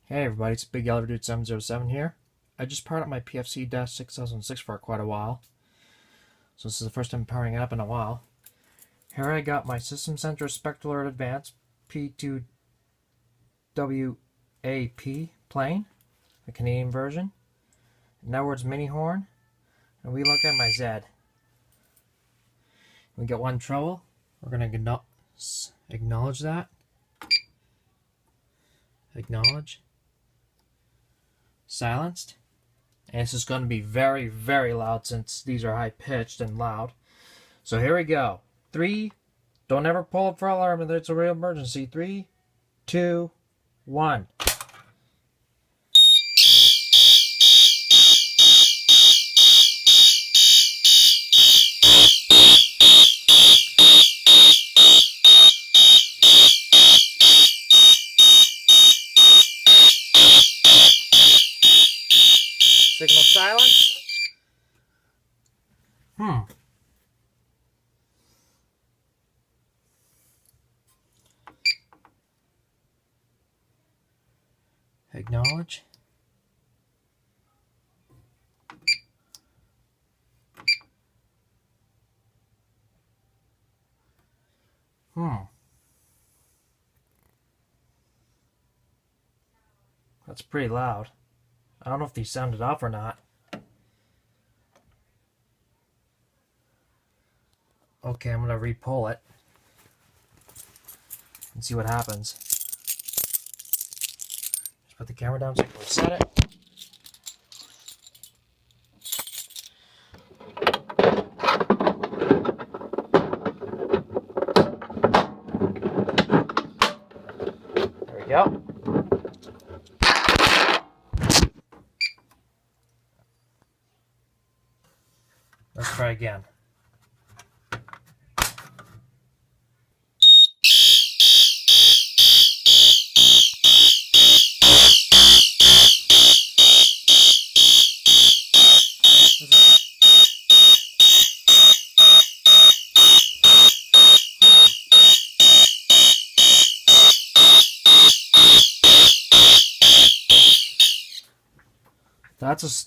Hey everybody, it's Big Yellow Dude 707 here. I just powered up my PFC-6006 for quite a while. So this is the first time powering it up in a while. Here I got my System Center SpectrAlert Advanced P2WAP plane, the Canadian version. Networks mini horn, and Wheelock MIZ. We get one trouble. We're going to acknowledge that. Acknowledge. Silenced. And this is going to be very, very loud since these are high pitched and loud. So here we go. 3, don't ever pull up for alarm if it's a real emergency. 3, 2, 1. Signal silence. Acknowledge. That's pretty loud. I don't know if these sounded off or not. Okay, I'm gonna re-pull it and see what happens. Just put the camera down so I can reset it. There we go. Let's try again.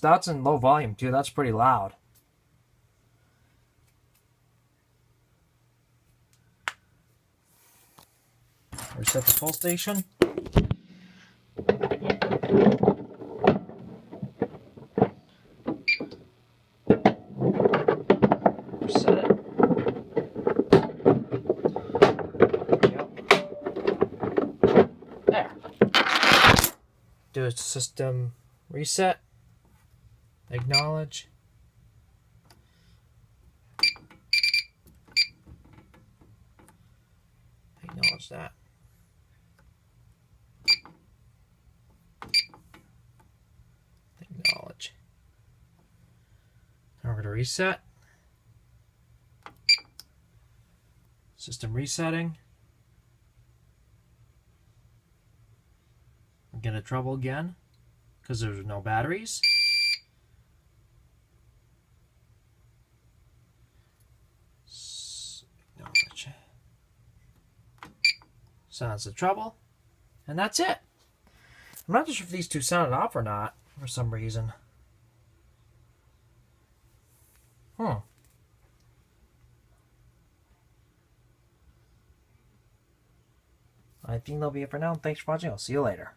That's in low volume too. That's pretty loud. Reset the pull station. Reset it. There. Do a system reset. Acknowledge. Acknowledge that. Acknowledge. Now we're going to reset. System resetting. We're getting trouble again because there's no batteries. Acknowledge. Sounds the trouble. And that's it. I'm not sure if these two sounded off or not for some reason. I think that'll be it for now. Thanks for watching. I'll see you later.